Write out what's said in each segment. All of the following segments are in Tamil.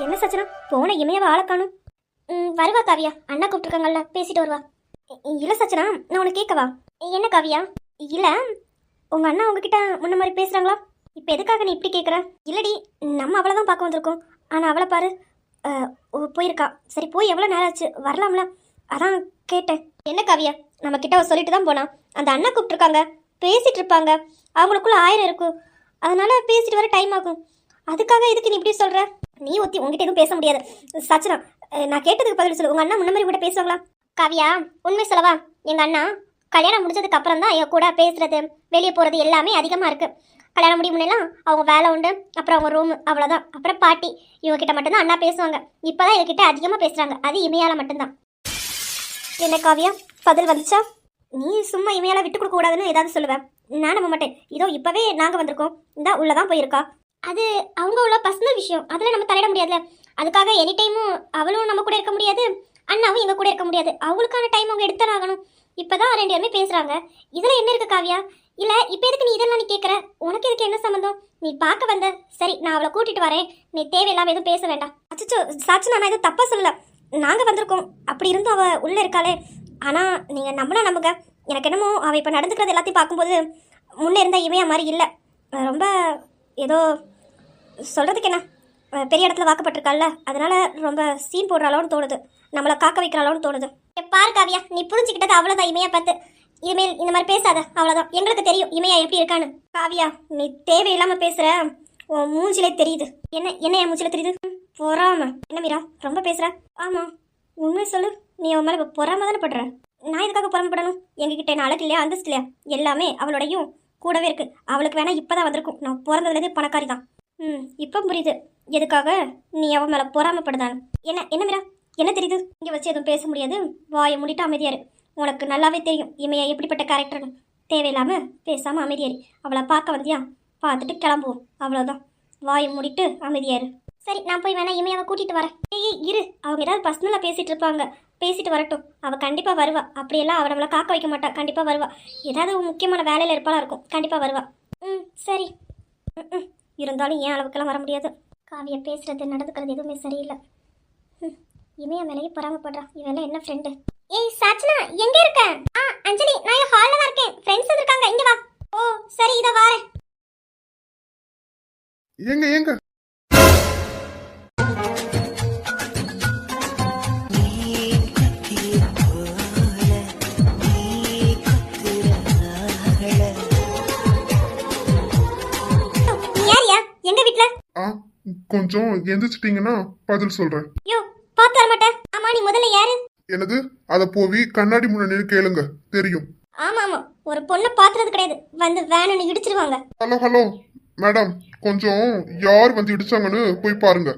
என்ன சச்சனா போன இமையாவை ஆளை காணும். வருவா காவியா, அண்ணா கூப்பிட்டுருக்காங்கல்ல, பேசிட்டு வருவா. இல்லை சச்சனா, நான் உனக்கு கேட்கவா? என்ன காவியா? இல்லை, உங்க அண்ணா உங்ககிட்ட முன்ன மாதிரி பேசுறாங்களா? இப்போ எதுக்காக நீ இப்படி கேட்குற? இல்லடி, நம்ம அவளை தான் பார்க்க வந்திருக்கோம். ஆனால் அவளை பாரு, போயிருக்கா. சரி போய் எவ்வளோ நேரம் ஆச்சு, வரலாம்ல, அதான் கேட்டேன். என்ன காவியா, நம்ம கிட்ட அவ சொல்லிட்டு தான் போனா. அந்த அண்ணா கூப்பிட்டுருக்காங்க, பேசிட்டு இருப்பாங்க, அவங்களுக்குள்ள 1000 இருக்கும், அதனால பேசிட்டு வர டைம் ஆகும். அதுக்காக எதுக்கு நீ இப்படி சொல்ற? நீ ஒத்தி உங்ககிட்ட எதுவும் பேச முடியாது. சச்சனா, நான் கேட்டதுக்கு பதில் சொல்லு. உங்க அண்ணா முன்ன மாதிரி கூட பேசுவாங்களா? காவியா, உண்மை சொல்லவா, எங்க அண்ணா கல்யாணம் முடிஞ்சதுக்கு அப்புறம் தான் என் கூட பேசுறது, வெளியே போறது எல்லாமே அதிகமா இருக்கு. கல்யாணம் முடியும் முன்னெல்லாம் அவங்க வேலை உண்டு, அப்புறம் அவங்க ரூம், அவ்வளோதான். அப்புறம் பாட்டி, இவங்க கிட்ட மட்டும்தான் அண்ணா பேசுவாங்க. இப்போதான் இவகிட்ட அதிகமாக பேசுறாங்க, அது இமையால மட்டும்தான். என்ன காவியா, பதில் வந்துச்சா? நீ சும்மா இமையால விட்டு கொடுக்க கூடாதுன்னு ஏதாவது சொல்லுவேன், நான் நம்ப மாட்டேன். இதோ இப்பவே நாங்க வந்திருக்கோம், இந்த உள்ளதான் போயிருக்கா. அது அவங்க உள்ள பர்சனல் விஷயம், அதில் நம்ம தலையிட முடியாதுல. அதுக்காக எனி டைமும் அவளும் நம்ம கூட இருக்க முடியாது, அண்ணாவும் எங்க கூட இருக்க முடியாது. அவங்களுக்கான டைம் அவங்க எடுத்துதான் ஆகணும். இப்பதான் 2 பேருமே பேசுறாங்க, இதுல என்ன இருக்கு காவியா? இல்ல இப்ப எதுக்கு நீ இதெல்லாம் நீ கேட்கற? உனக்கு இதுக்கு என்ன சம்பந்தம்? நீ பார்க்க வந்த, சரி நான் அவளை கூட்டிட்டு வரேன், நீ தேவையில்லாம எதுவும் பேச வேண்டாம். அச்சோ சாட்சி, நான் எதுவும் தப்பா சொல்லல, நாங்க வந்திருக்கோம். அப்படி இருந்தும் அவ உள்ள இருக்காளே. ஆனா நீங்க நம்பினா நம்புங்க, எனக்கு என்னமோ அவ இப்ப நடந்துக்கிறது எல்லாத்தையும் பார்க்கும்போது முன்னே இருந்தா இவையா மாதிரி இல்லை. ரொம்ப ஏதோ சொல்றதுக்கு என்ன, பெரிய இடத்துல வாக்கப்பட்டிருக்காள்ல, அதனால ரொம்ப சீன் போடுறாளோன்னு தோணுது, நம்மளை காக்க வைக்கிறாளோன்னு தோணுது. பாரு காவியா, நீ புரிஞ்சுக்கிட்டது அவ்வளோதான். இமையா பார்த்து இனிமேல் இந்த மாதிரி பேசாத, அவ்வளோதான். எங்களுக்கு தெரியும் இமையா எப்படி இருக்கான்னு. காவியா, நீ தேவையில்லாம பேசுற, உன் மூஞ்சிலே தெரியுது. என்ன என் மூஞ்சில தெரியுது? பொறாம. என்ன மீரா ரொம்ப பேசுற? ஆமா, உண்மை சொல்லு, நீ அவன் மேலே பொறாம தானே படுற. நான் எதுக்காக பொறாமப்படணும்? எங்ககிட்ட என்ன அழகு இல்லையா, அந்தஸ்து இல்லையா? எல்லாமே அவளோடையும் கூடவே இருக்கு. அவளுக்கு வேணா இப்பதான் வந்திருக்கும், நான் பிறந்ததுலேருந்து பணக்காரி தான். இப்போ புரியுது எதுக்காக நீ அவன் மேலே பொறாமப்படுதான். என்ன மீரா, என்ன தெரியுது? இங்கே வச்சு எதுவும் பேச முடியாது, வாயை மூடிட்டு அமைதியாரு. உனக்கு நல்லாவே தெரியும் இமையா எப்படிப்பட்ட கேரக்டர்னு. தேவையில்லாம பேசாம அமைதியாரு. அவளை பார்க்க வந்தியா, பார்த்துட்டு கிளம்புவோம், அவ்வளோதான். வாயை மூடிட்டு அமைதியாரு. சரி, நான் போய் வேணா இமையாவை கூட்டிட்டு வரேன். ஏய் இரு, அவங்க ஏதாவது பர்சனலாக பேசிட்டு இருப்பாங்க, பேசிட்டு வரட்டும். அவள் கண்டிப்பாக வருவா. அப்படியெல்லாம் அவள் நம்மளை காக்க வைக்க மாட்டா, கண்டிப்பாக வருவா. ஏதாவது முக்கியமான வேலையில் இருப்பாளா இருக்கும், கண்டிப்பாக வருவா. சரி. இருந்தாலும் ஏன் அளவுக்கெல்லாம் வர முடியாது. காவியா பேசுறது நடந்துக்கிறது எதுவுமே சரியில்லை. இமையா மேலேயே பொறாமப்படுறா. இவெல்லாம் என்ன ஃப்ரெண்டு? ஏய் சாச்சனா, எங்க இருக்க? அஞ்சலி, நான் ஹால்ல தான் இருக்கேன், ஃப்ரெண்ட்ஸ் வந்திருக்காங்க, இங்க வா. ஓ சரி, இத வாரேன். ஏங்க யாரியா எங்க வீட்ல? கொஞ்சம் எந்திரிச்சிட்டீங்கன்னா பதில் சொல்றேன். யோ பாத்து வர மாட்டேன். ஆமா, நீ முதல்ல யாரு? என்னது? அத போவி கண்ணாடி முன்னாடி கேளுங்க, தெரியும். ஆமா, ஒரு பொண்ணை பாத்துறது கிடையாது, வந்து வேணும்னு இடிச்சிருவாங்க. ஹலோ மேடம், கொஞ்சம் யார் வந்து இடிச்சாங்கன்னு போய் பாருங்க,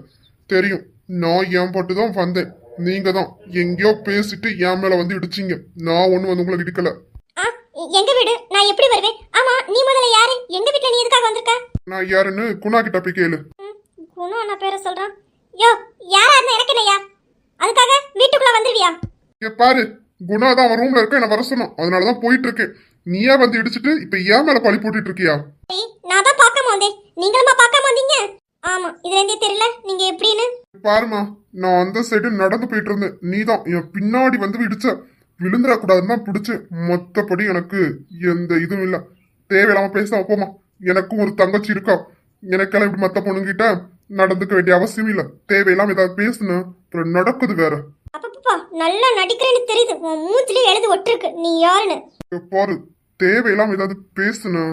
தெரியும். நான் என் பாட்டு தான் வந்தேன், நீங்க தான் எங்கேயோ பேசிட்டு என் மேல வந்து இடிச்சிங்க. நான் ஒண்ணு வந்து உங்களை இடிக்கல. எங்க வீடு, நான் எப்படி வருவேன்? ஆமா, நீ முதல்ல யாரு? எங்க வீட்ல நீ எதுக்காக வந்திருக்க? நான் யாருன்னு குணா கிட்ட போய் கேளு. குணா அண்ணா பேரை சொல்றான். யோ யாரா இருந்தா எனக்கு என்னையா? அதுக்காக வீட்டுக்குள்ள வந்துருவியா? பாரு, குணா தான் அவன் ரூம்ல இருக்க, என்ன வர சொன்னான், அதனாலதான் போயிட்டு இருக்கேன். நீயா வந்து இடிச்சிட்டு இப்ப ஏன் மேல பழி போட்டுட்டு இருக்கியா? நான் தான் பார்க்காம வந்தேன், நீங்களுமா பார்க்காம வந்தீங்க? ஆமா, இதுல இருந்தே தெரியல நீங்க எப்படின்னு. பாருமா, நான் அந்த சைடு நடந்து போயிட்டு இருந்தேன், நீ தான் என் பின்னாடி வந்து இடிச்ச. விழுந்துட கூடாதுன்னு தான் பிடிச்சு, மொத்தப்படி எனக்கு எந்த இதுவும் இல்ல. தேவையில்லாம பேசாம போமா, எனக்கும் ஒரு தங்கச்சி இருக்கா. எனக்கெல்லாம் இப்படி மத்த பொண்ணுங்கிட்ட நடந்துக்க வேண்டிய அவசியம் இல்ல. தேவையில்லாம ஏதாவது பேசுன அப்புறம் நடக்குது வேற. அப்பப்பா, நல்லா நடிக்கிறேன்னு தெரியுது, உன் மூஞ்சிலே எழுதி ஒட்டிருக்கு நீ யாருன்னு. பாரு, தேவையில்லாம ஏதாவது பேசுன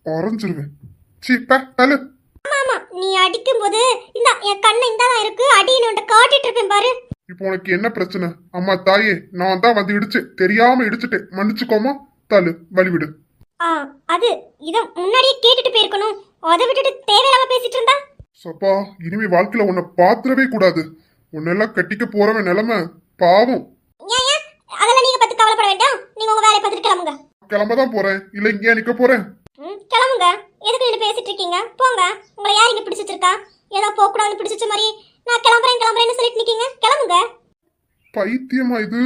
அரைஞ்சிருவேன். சீப்பா தலு. ஆமா, நீ அடிக்கும் போது இந்த என் கண்ணு இந்தாதான் இருக்கு, அடின்னு காட்டிட்டு இருப்பேன் பாரு. இப்போ உனக்கு என்ன பிரச்சனை? அம்மா தாயே, நான் தான் வந்து இடிச்சு தெரியாம இடிச்சுட்டேன், மன்னிச்சுக்கோமா. தலு, வழிவிடு. அது இத முன்னாடியே கேட்டுட்டு போயிருக்கணும், அதை விட்டுட்டு தேவையில்லாம பேசிட்டு இருந்தா. சப்பா, இனிமே வாழ்க்கையில உன்னை பாத்துறவே கூடாது. உன்னெல்லாம் கட்டிக்க போறவன் நிலைமை பாவம். அதெல்லாம் நீங்க பத்தி கவலைப்பட வேண்டாம், நீங்க உங்க வேலையை பார்த்துட்டு கிளம்புங்க. கிளம்பதான் போறேன், இல்ல இங்கே நிக்க போறேன். கிளம்புங்க, எதுக்கு நீங்க பேசிட்டு இருக்கீங்க? போங்க, உங்களை யார் இங்க பிடிச்சிட்டு இருக்கா? ஏதோ போக கூடாதுன்னு பிடிச்சிச்ச மாதிரி நான் கிளம்புறேன்னு சொல்லிட்டு நிக்கீங்க, கிளம்புங்க. பைத்தியமா இது?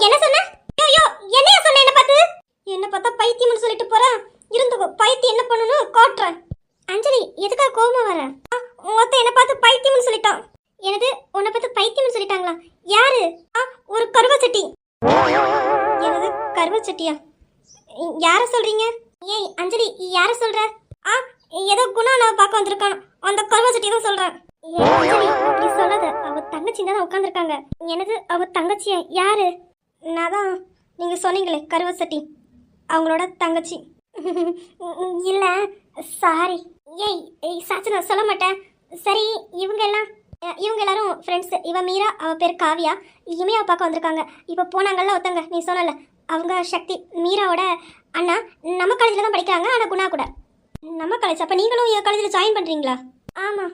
என்ன சொன்ன? ஐயோ, என்னைய சொன்ன? என்ன பார்த்தா பைத்தியம்னு சொல்லிட்டு போறேன். இருந்துக்கோ, பைத்தியம் என்ன பண்ணனும் காட்டுறேன். அஞ்சலி, எதுக்காக கோவமா வர? ஒருத்தன் என்னை பார்த்து பைத்தியம்னு சொல்லிட்டான். எனது உன்னை பார்த்து பைத்தியம்னு சொல்லிட்டாங்களா? யாரு? ஒரு கருவச்சட்டி. எனது கருவச்சட்டியா? யார சொல்றீங்க? ஏய் அஞ்சலி, யார சொல்ற? ஏதோ குணா நான் பார்க்க வந்திருக்கான், அந்த கருவச்சட்டி தான் சொல்றேன். ஏய் அஞ்சலி, அப்படி சொல்லாத. அவ தங்கச்சி தான் உட்காந்துருக்காங்க. எனது அவ தங்கச்சியா? யாரு? நான் தான் நீங்க சொன்னீங்களே கருவச்சட்டி, அவங்களோட தங்கச்சி. இல்ல சாரி. ஏய் சாச்சி, நான் சொல்ல மாட்டேன். சரி, இவங்க எல்லாரும் ஃப்ரெண்ட்ஸ். இவ மீரா, அவ பேர் காவியா. இமையாவை பார்க்க வந்திருக்காங்க. இப்போ போனாங்கல்ல ஒருத்தங்க, நீ சொல்லல, அவங்க சக்தி, மீராவோட அண்ணா. நம்ம காலேஜில் தான் படிக்கிறாங்க, ஆனால் குணா கூட நம்ம காலேஜ். அப்போ நீங்களும் என் காலேஜில் ஜாயின் பண்ணுறீங்களா? ஆமாம்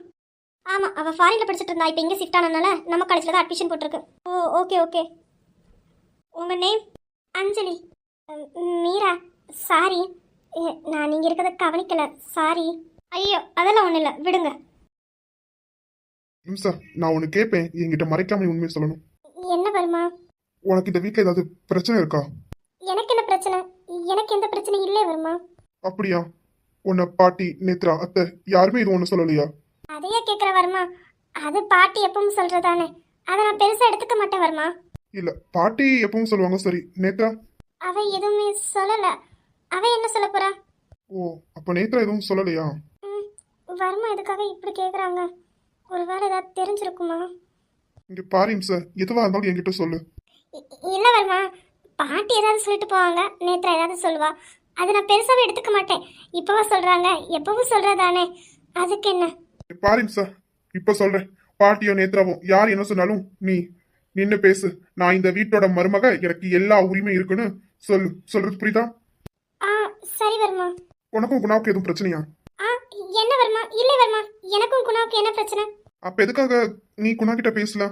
ஆமாம், அவள் ஃபாரினில் படிச்சுட்டு இருந்தா. இப்போ இங்கே ஷிஃப்ட் ஆனதுனால நம்ம காலேஜில் தான் அட்மிஷன் போட்டிருக்கு. ஓ ஓகே ஓகே. உங்கள் நேம்? அஞ்சலி. மீரா, சாரி, நான் நீங்கள் இருக்கிறத கவனிக்கல, சாரி. ஐயோ அதெல்லாம் ஒன்றும் இல்லை, விடுங்க. இம்சா, நான் உனக்கு கேட்பேன், என்கிட்ட மறைக்காம உண்மையை சொல்லணும். என்ன வருமா? உனக்கு இந்த வீட்டில் ஏதாவது பிரச்சனை இருக்கா? எனக்கு என்ன பிரச்சனை? எனக்கு எந்த பிரச்சனையும் இல்லை வருமா. அப்படியா? உன்னை பாட்டி, நேத்ரா, அத்தை யாருமே இது ஒன்று சொல்லலையா? அதையே கேட்குற வருமா? அது பாட்டி எப்பவும் சொல்றதானே, அதை நான் பெருசாக எடுத்துக்க மாட்டேன் வருமா. இல்ல, பாட்டி எப்பவும் சொல்லுவாங்க. சரி, நேத்ரா? அவ எதுவுமே சொல்லல. அவ என்ன சொல்ல போறா? ஓ, அப்ப நேத்ரா எதுவும் சொல்லலையா? வருமா எதுக்காக இப்படி கேக்குறாங்க? ஒருவேளை ஏதாவது தெரிஞ்சிருக்குமா? இங்க பாரு இம்சா, எதுவா இருந்தாலும் என்கிட்ட சொல்லு. இல்ல வருமா, பாட்டி ஏதாவது சொல்லிட்டு போவாங்க, நேத்ரா ஏதாவது சொல்லுவா. அதை நான் பெருசாவே எடுத்துக்க மாட்டேன். இப்பவா சொல்றாங்க, எப்பவும் சொல்றதானே, அதுக்கு என்ன? பாரு இம்சா, இப்ப சொல்றேன். பாட்டியோ நேத்ராவோ யார் என்ன சொன்னாலும் நீ நின்னு பேசு. நான் இந்த வீட்டோட மருமக, எனக்கு எல்லா உரிமையும் இருக்குன்னு சொல்லு. சொல்றது புரியுதா? சரி வருமா. உனக்கும் குணாவுக்கு எதுவும் பிரச்சனையா? என்ன வருமா? இல்லை வருமா, எனக்கும் குணாவுக்கு என்ன பிரச்சனை? அப்ப எதுக்காக நீ குணா கிட்ட பேசல?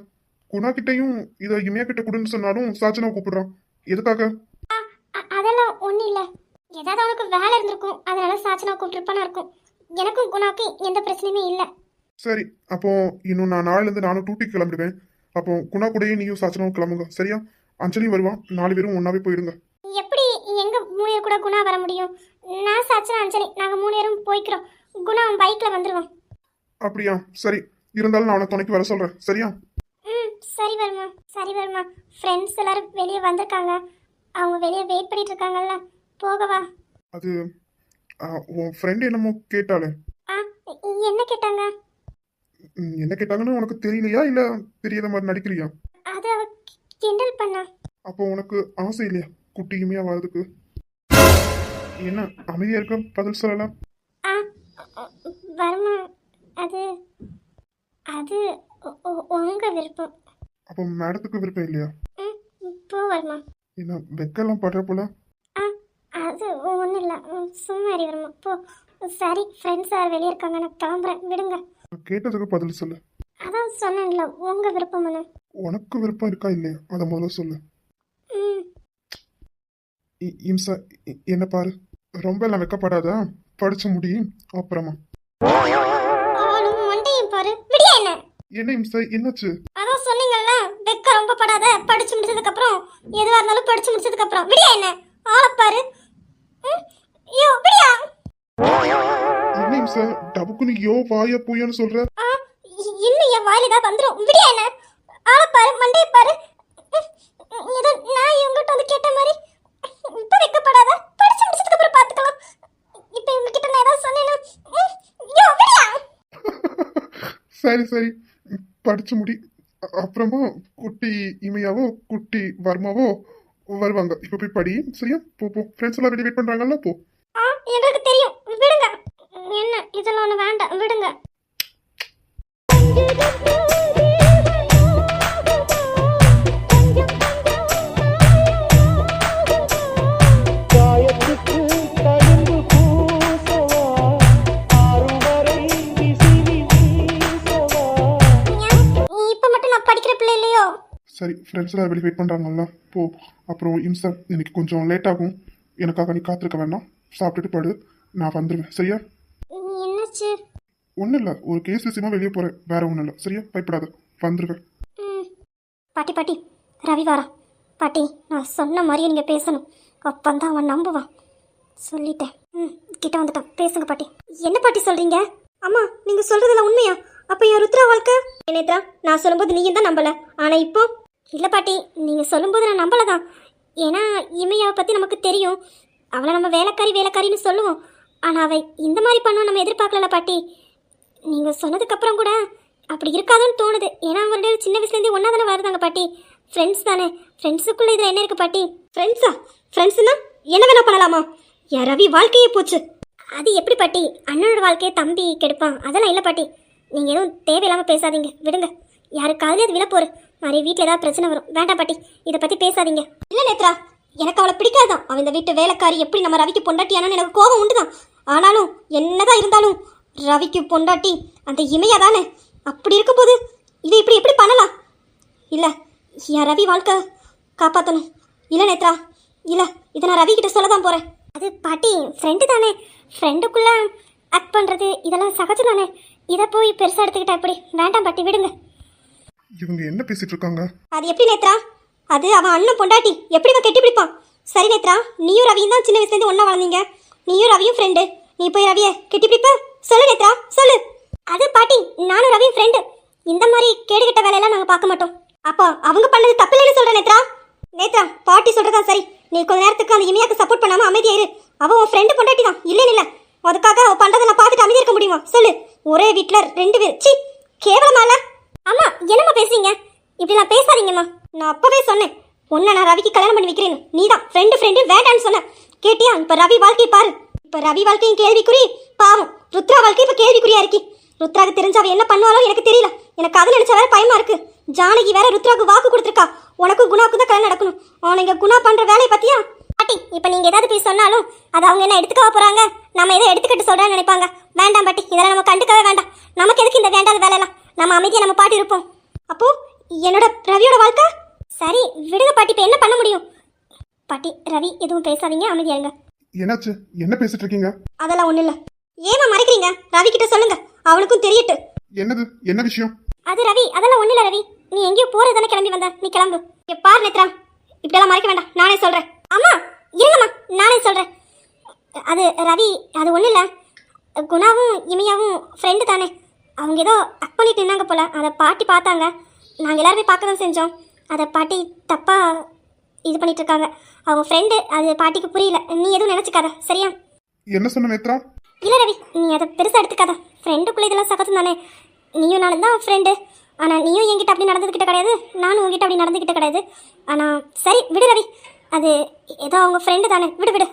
குணா கிட்டையும் இதை இமையா கிட்ட கொடுன்னு சொன்னாலும் சாச்சனாவை கூப்பிடுறான். எதுக்காக? அதெல்லாம் ஒன்றும் இல்லை. ஏதாவது அவனுக்கு வேலை இருந்திருக்கும், அதனால சாச்சனா கூப்பிட்டுருப்பானா இருக்கும். எனக்கும் குணாவுக்கு எந்த பிரச்சனையுமே இல்லை. சரி, அப்போ இன்னும் நான் நாளைல இருந்து நானும் டூட்டிக்கு கிளம்பிடுவேன். அப்போ குணா கூடயே நீயும் சாச்சனாவும் கிளம்புங்க, சரியா? அஞ்சலியும் வருவான், 4 பேரும் ஒன்னாவே போயிடுங்க. எப்படி எங்க 3 பேர் கூட குணா வர முடியும்? நான் சாச்சனா அஞ்சலி, நாங்க 3 பேரும் போய்க்கிறோம். குணா பைக்ல வந்துருவோம். அப்படியா? சரி, இருந்தாலும் நான் அவனை துணைக்கு வர சொல்றேன், சரியா? சரி வருமா, சரி வருமா. ஃப்ரெண்ட்ஸ் எல்லாரும் வெளியே வந்திருக்காங்க, அவங்க வெளியே வெயிட் பண்ணிட்டு இருக்காங்கல்ல, போகவா? அது உன் ஃப்ரெண்ட் என்னமோ கேட்டாலே. என்ன கேட்டாங்க? என்ன கேட்டாங்கன்னு உனக்கு தெரியலையா, இல்ல தெரியாத மாதிரி நடிக்கிறியா? அது அவ கிண்டல் பண்ணா. அப்போ உனக்கு ஆசை இல்லையா குட்டியுமையா வர்றதுக்கு? என்ன அமைதியா இருக்க, பதில் சொல்லலாம். வருமா, அது அது உங்க விருப்பம். அப்போ மேடத்துக்கு விருப்பம் இல்லையா? போ வருமா. என்ன வெக்கெல்லாம் படுற போல? அது ஒன்றும் இல்லை, சும்மா வருமா, போ. சரி, ஃப்ரெண்ட்ஸ் யார் வெளியே இருக்காங்க, நான் கிளம்புறேன், விடுங்க. கேட்டதுக்கு பதில் சொல்லு. அதான் சொன்னேன்ல, உங்க விருப்பம். உனக்கு விருப்பம் இருக்கா இல்லையா, அதை முதல்ல சொல்லு. இம்சா, என்ன பாரு, ரொம்ப எல்லாம் வெக்கப்படாத, படிச்சு முடியும் அப்புறமா. பாரு, விடியா என்ன? என்ன இம்சா, என்னாச்சு? அதான் சொன்னீங்கல்ல, வெக்க ரொம்ப படாத, படிச்சு முடிச்சதுக்கு அப்புறம் எதுவா இருந்தாலும் படிச்சு முடிச்சதுக்கு அப்புறம் விடியா என்ன? ஆள பாரு. யோ விடியா. என்ன இம்சா, டபுக்குன்னு யோ வாயா போயான்னு சொல்ற? இன்னும் என் வாயில தான் வந்துரும், விடியா என்ன? ஆள பாரு, மண்டைய பாரு. ஏதோ நான் இவங்கிட்ட வந்து கேட்ட மாதிரி. இப்ப வெக்கப்படாத, படிச்சு முடிச்சதுக்கு அப்புறம் பாத்துக்கலாம். இப்ப இவங்க கிட்ட நான் ஏதாவது சொன்னேன்னா யோ விடியா. சரி சரி, படிச்சு முடி, அப்புறமா குட்டி இமையாவோ குட்டி வர்மாவோ வருவாங்க. இப்ப போய் படி, சரியா? போ போ, ஃப்ரெண்ட்ஸ் எல்லாம் வெளியே வெயிட் பண்றாங்கல்ல, போ. எங்களுக்கு தெரியும், விடுங்க. என்ன இதெல்லாம் ஒண்ணு வேண்டாம், விடுங்க. சரி, ஃப்ரெண்ட்ஸ் எல்லாம் வெளியே வெயிட் பண்ணுறாங்கல்ல, போ. அப்புறம் இம்சா, இன்னைக்கு கொஞ்சம் லேட் ஆகும், எனக்காக நீ காத்திருக்க வேண்டாம். சாப்பிட்டுட்டு படு, நான் வந்துடுவேன், சரியா? என்னாச்சு? ஒன்றும் இல்லை, ஒரு கேஸ் விஷயமா வெளியே போகிறேன், வேற ஒன்றும் இல்லை, சரியா? பயப்படாத, வந்துடுவேன். பாட்டி பாட்டி, ரவி வாரா. பாட்டி, நான் சொன்ன மாதிரி நீங்கள் பேசணும், அப்பந்தான் அவன் நம்புவான். சொல்லிட்டேன். கிட்ட வந்துட்டான், பேசுங்க பாட்டி. என்ன பாட்டி சொல்கிறீங்க? அம்மா, நீங்கள் சொல்கிறதுல உண்மையா? அப்போ என் ருத்ரா வாழ்க்கை நேத்ரா நான் சொல்லும்போது நீயும் தான் நம்பல ஆனா இப்போ இல்ல பாட்டி நீங்க சொல்லும்போது நான் நம்பலதான். ஏன்னா இமையாவை பத்தி நமக்கு தெரியும். அவளை நம்ம வேலைக்காரி வேலைக்காரின்னு சொல்லுவோம். ஆனா அவ இந்த மாதிரி பண்ணும் நம்ம எதிர்பார்க்கல பாட்டி. நீங்க சொன்னதுக்கு அப்புறம் கூட அப்படி இருக்காதுன்னு தோணுது. ஏன்னா அவங்களோட சின்ன வயசுலேருந்தே ஒன்றா தானே வருதாங்க பாட்டி. ஃப்ரெண்ட்ஸ் தானே. ஃப்ரெண்ட்ஸுக்குள்ள இதில் என்ன இருக்கு பாட்டி? ஃப்ரெண்ட்ஸா? ஃப்ரெண்ட்ஸ்னா என்ன வேணா பண்ணலாமா? என் ரவி வாழ்க்கையே போச்சு. அது எப்படி பாட்டி? அண்ணனோட வாழ்க்கையை தம்பி கெடுப்பான் அதெல்லாம் இல்லை பாட்டி. நீங்கள் எதுவும் தேவையில்லாமல் பேசாதீங்க, விடுங்க. யாரு காலையில் அது விழப்போரு மாதிரி வீட்டில் ஏதாவது பிரச்சனை வரும். வேண்டாம் பாட்டி, இதை பற்றி பேசாதீங்க. இல்லை நேத்ரா, எனக்கு அவளை பிடிக்காதான். அவன் இந்த வீட்டு வேலைக்காரி எப்படி நம்ம ரவிக்கு பொண்டாட்டியானு எனக்கு கோபம் உண்டுதான். ஆனாலும் என்னதான் இருந்தாலும் ரவிக்கு பொண்டாட்டி அந்த இமையா தானே. அப்படி இருக்கும்போது இதை இப்படி எப்படி பண்ணலாம்? இல்லை, என் ரவி வாழ்க்கை காப்பாற்றணும். இல்லை நேத்ரா, இல்லை, இதை நான் ரவி கிட்ட சொல்ல தான் போகிறேன். அது பாட்டி ஃப்ரெண்டு தானே. ஃப்ரெண்டுக்குள்ளே ஆக்ட் பண்ணுறது இதெல்லாம் சகஜம் தானே. இதை போய் பெருசாக எடுத்துக்கிட்டா எப்படி? வேண்டாம் பாட்டி, விடுங்க. இவங்க என்ன பேசிட்டு இருக்காங்க? அது எப்படி நேத்ரா? அது அவன் அண்ணன் பொண்டாட்டி, எப்படி அவன் கெட்டி பிடிப்பான்? சரி நேத்ரா, நீயும் ரவியும் தான் சின்ன வயசுலேருந்து ஒன்றா வளர்ந்தீங்க. நீயும் ரவியும் ஃப்ரெண்டு. நீ போய் ரவியை கெட்டி பிடிப்ப? சொல்லு நேத்ரா, சொல்லு. அது பாட்டி, நானும் ரவியும் ஃப்ரெண்டு. இந்த மாதிரி கேடுகட்ட வேலையெல்லாம் நாங்கள் பார்க்க மாட்டோம். அப்போ அவங்க பண்ணது தப்பு இல்லைன்னு சொல்கிறேன் நேத்ரா. நேத்ரா, பாட்டி சொல்கிறதா சரி. நீ கொஞ்ச நேரத்துக்கு அந்த இமையாக்கு சப்போர்ட் பண்ணாமல் அமைதியா இரு. அவள் உன் ஃப்ரெண்டு பொண்டாட்டி தான், இல்லைன்னு இல்லை. அதுக்காக அவள் பண்ணுறதை நான் பார்த்துட்டு அமைதியா இருக்க முடியுமா? சொல்லு. ஒரே வீட்டில் 2 பேர். சி, கேவலமா இல்லை? அம்மா என்னம்மா பேசுறீங்க? இப்படிலாம் பேசாதீங்கம்மா. நான் அப்பவே சொன்னேன் உன்னை நான் ரவிக்கு கல்யாணம் பண்ணி வைக்கிறேன்னு. நீ தான் ஃப்ரெண்டு வேண்டான்னு சொன்ன. கேட்டியா? இப்போ ரவி வாழ்க்கையை பாரு. இப்போ ரவி வாழ்க்கையும் கேள்விக்குறி. பாவம் ருத்ரா வாழ்க்கை இப்போ கேள்விக்குறியா இருக்கி. ருத்ராக்கு தெரிஞ்ச அவ என்ன பண்ணுவாளோ எனக்கு தெரியல. எனக்கு அதை நினைச்சா வேற பயமா இருக்கு. ஜானகி வேற ருத்ராக்கு வாக்கு கொடுத்துருக்கா, உனக்கும் குணாக்கும் தான் கல்யாணம் நடக்கணும். அவனுங்க குணா பண்ற வேலையை பத்தியா? பாட்டி, இப்போ நீங்க ஏதாவது போய் சொன்னாலும் அது அவங்க என்ன எடுத்துக்கவா போறாங்க? நம்ம ஏதோ எடுத்துக்கிட்டு சொல்றேன்னு நினைப்பாங்க. வேண்டாம் பாட்டி, இதெல்லாம் நம்ம கண்டுக்கவே வேண்டாம். நமக்கு எதுக்கு இந்த வேண்டாத வேலையெல்லாம்? நம்ம அமைதியா நம்ம பாட்டி இருப்போம். அப்போ என்னோட ரவியோட வாழ்க்கை சரி, விடுங்க பாட்டி. இப்போ என்ன பண்ண முடியும்? பாட்டி, ரவி எதுவும் பேசாதீங்க, அமைதியா இருங்க. என்னாச்சு? என்ன பேசிட்டு இருக்கீங்க? அதெல்லாம் ஒண்ணு இல்ல. ஏமா மறைக்கிறீங்க? ரவி கிட்ட சொல்லுங்க, அவனுக்கும் தெரியட்டு. என்னது? என்ன விஷயம்? அது ரவி, அதெல்லாம் ஒண்ணு இல்ல ரவி. நீ எங்கேயோ போறதானே கிளம்பி வந்த, நீ கிளம்பு. பாரு நேத்ரா, இப்படியெல்லாம் மறைக்க வேண்டாம், நானே சொல்றேன். அம்மா இருங்கம்மா, நானே சொல்றேன். அது ரவி, அது ஒண்ணு இல்ல. குணாவும் இமையாவும் ஃப்ரெண்டு தானே. அவங்க ஏதோ அக் பண்ணிட்டு நின்னாங்க போல. அதை பாட்டி பார்த்தாங்க. நாங்கள் எல்லாருமே பார்க்க தான் செஞ்சோம். அதை பாட்டி தப்பா இது பண்ணிட்டு இருக்காங்க. அவங்க ஃப்ரெண்டு, அது பாட்டிக்கு புரியல. நீ எதுவும் நினைச்சுக்காத, சரியா? என்ன சொன்ன நேத்ரா? இல்லை ரவி, நீ அதை பெருசாக எடுத்துக்காத. ஃப்ரெண்டுக்குள்ளே இதெல்லாம் சகஜம் தானே. நீயும் நானும் தான் ஃப்ரெண்டு. ஆனால் நீயும் என்கிட்ட அப்படி நடந்துக்கிட்ட கிடையாது, நானும் உங்ககிட்ட அப்படி நடந்துக்கிட்ட கிடையாது. ஆனால் சரி, விடு ரவி. அது ஏதோ அவங்க ஃப்ரெண்டு தானே, விடு விடு.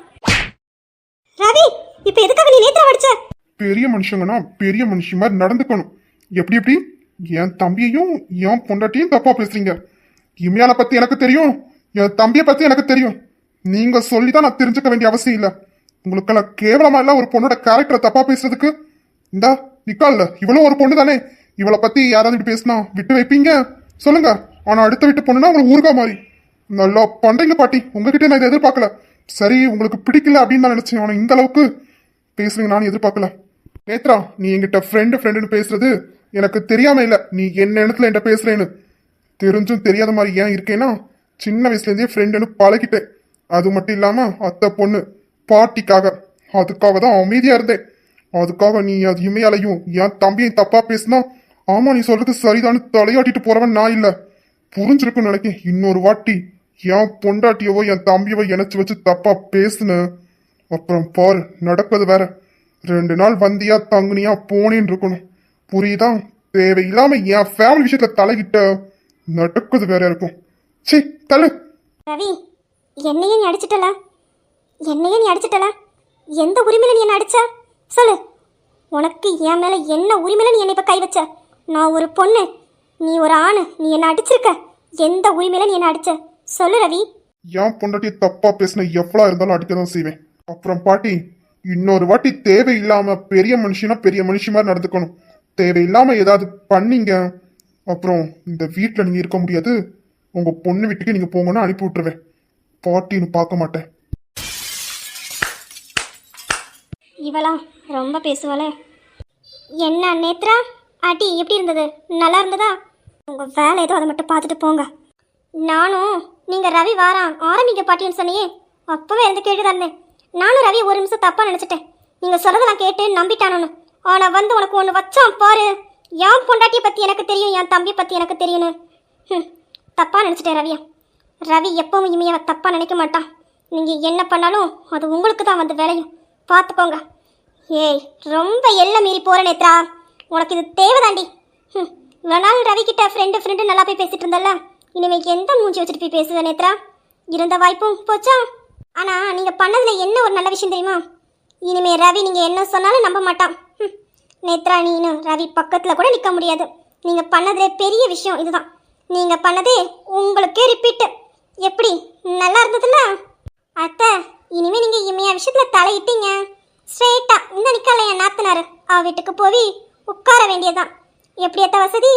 ரவி, இப்போ எதுக்காக நீ நேத்ரா அடிச்ச? பெரிய மனுஷங்கன்னா பெரிய மனுஷி மாதிரி நடந்துக்கணும். எப்படி என் தம்பியையும் என் பொண்டாட்டியும் தப்பா பேசுறீங்க. இமையால பத்தி எனக்கு தெரியும், என் தம்பியை பத்தி எனக்கு தெரியும். நீங்க சொல்லிதான் நான் தெரிஞ்சுக்க வேண்டிய அவசியம் இல்லை. உங்களுக்கெல்லாம் கேவலமா இல்ல ஒரு பொண்ணோட கேரக்டரை தப்பா பேசுறதுக்கு? இந்தா நிக்கால, இவளும் ஒரு பொண்ணு தானே. இவளை பத்தி யாராவது இப்படி பேசினா விட்டு வைப்பீங்க? சொல்லுங்க. ஆனா அடுத்த வீட்டு பொண்ணுன்னா உங்களுக்கு ஊருகா மாதிரி நல்லா பண்றீங்க பாட்டி. உங்ககிட்ட நான் இதை எதிர்பார்க்கல. சரி, உங்களுக்கு பிடிக்கல அப்படின்னு நான் நினைச்சேன். ஆனா இந்த அளவுக்கு பேசுறீங்க நான் எதிர்பார்க்கல. நேத்ரா, நீ என்கிட்ட ஃப்ரெண்டுன்னு பேசுறது எனக்கு தெரியாம இல்ல. நீ என்ன இடத்துல என்கிட்ட பேசுறேன்னு தெரிஞ்சும் தெரியாத மாதிரி ஏன் இருக்கேன்னா, சின்ன வயசுல இருந்தே ஃப்ரெண்டுன்னு பழகிட்டேன். அது மட்டும் இல்லாம அத்தை பொண்ணு பாட்டிக்காக, அதுக்காக தான் அமைதியா இருந்தேன். அதுக்காக நீ அது இமையாலையும் என் தம்பியையும் தப்பா பேசினா, ஆமா நீ சொல்றது சரிதான்னு தலையாட்டிட்டு போறவன் நான் இல்ல. புரிஞ்சிருக்குன்னு நினைக்கிறேன். இன்னொரு வாட்டி என் பொண்டாட்டியவோ என் தம்பியவோ இணைச்சு வச்சு தப்பா பேசுன அப்புறம் பாரு நடக்கிறது வேற. 2 நாள் வந்தியா தங்குனியா போனேன்னு இருக்கணும், புரியுதா? தேவையில்லாம என் ஃபேமிலி விஷயத்துல தலைகிட்ட நடக்குது வேற இருக்கும். சி தள்ளு. ரவி, என்னையே நீ அடிச்சிட்டல. எந்த உரிமையில நீ என்ன அடிச்ச? சொல்லு. உனக்கு என் மேல என்ன உரிமையில நீ என்னை இப்ப கை வச்ச? நான் ஒரு பொண்ணு, நீ ஒரு ஆணு. நீ என்ன அடிச்சிருக்க. எந்த உரிமையில நீ என்ன அடிச்ச? சொல்லு ரவி. என் பொண்டாட்டி தப்பா பேசின எவ்வளோ இருந்தாலும் அடிக்கதான் செய்வேன். அப்புறம் பாட்டி, இன்னொரு வாட்டி தேவையில்லாம பெரிய மனுஷனா பெரிய மனுஷி மாதிரி நடந்துக்கணும். தேவையில்லாம ஏதாவது பண்ணீங்க அப்புறம் இந்த வீட்டில் நீங்க இருக்க முடியாது. உங்க பொண்ணு வீட்டுக்கு நீங்க போங்கன்னு அனுப்பி விட்டுருவேன். பாட்டின்னு பார்க்க மாட்டேன். இவளா ரொம்ப பேசுவாளே. என்ன நேத்ரா, ஆட்டி எப்படி இருந்தது? நல்லா இருந்ததா? உங்க வேலை ஏதோ அதை மட்டும் பார்த்துட்டு போங்க. நானும் நீங்க ரவி வாரான் ஆரம்பிக்க பாட்டின்னு சொன்னியே, அப்பவே எந்த கேள்வி தந்தேன். நானும் ரவி ஒரு நிமிஷம் தப்பா நினைச்சிட்டேன். நீங்க சொல்றதை நான் கேட்டு நம்பிட்டானு. ஆனா வந்து உனக்கு ஒன்று வச்சான் பாரு, என் பொண்டாட்டியை பற்றி எனக்கு தெரியும், என் தம்பி பற்றி எனக்கு தெரியும்னு தப்பாக நினச்சிட்டேன் ரவியா. ரவி எப்பவும் இமையாவை தப்பாக நினைக்க மாட்டான். நீங்கள் என்ன பண்ணாலும் அது உங்களுக்கு தான் வந்து வேலையும், பார்த்துக்கோங்க. ஏய், ரொம்ப எல்லை மீறி போகிற நேத்ரா, உனக்கு இது தேவைதாண்டி. இவ்வளோ நாள் ரவி கிட்ட ஃப்ரெண்டு நல்லா போய் பேசிட்டு இருந்தல்ல, இனிமேல் எந்த மூஞ்சி வச்சுட்டு போய் பேசுத நேத்ரா? இருந்த வாய்ப்பும் போச்சா? ஆனால் நீங்கள் பண்ணதுல என்ன ஒரு நல்ல விஷயம் தெரியுமா? இனிமே ரவி நீங்கள் என்ன சொன்னாலும் நம்ப மாட்டான். நேத்ரா, நீனு ரவி பக்கத்தில் கூட நிற்க முடியாது. நீங்கள் பண்ணதுல பெரிய விஷயம் இதுதான். நீங்கள் பண்ணது உங்களுக்கே ரிப்பீட்டு. எப்படி நல்லா இருந்ததுல்ல அத்தை? இனிமே நீங்கள் இமையா விஷயத்தில் தலையிட்டீங்க, ஸ்ட்ரெயிட்டா இந்த நிக்கல என் நாத்தனாரு அவ வீட்டுக்கு போய் உட்கார வேண்டியதுதான். எப்படி அத்த வசதி?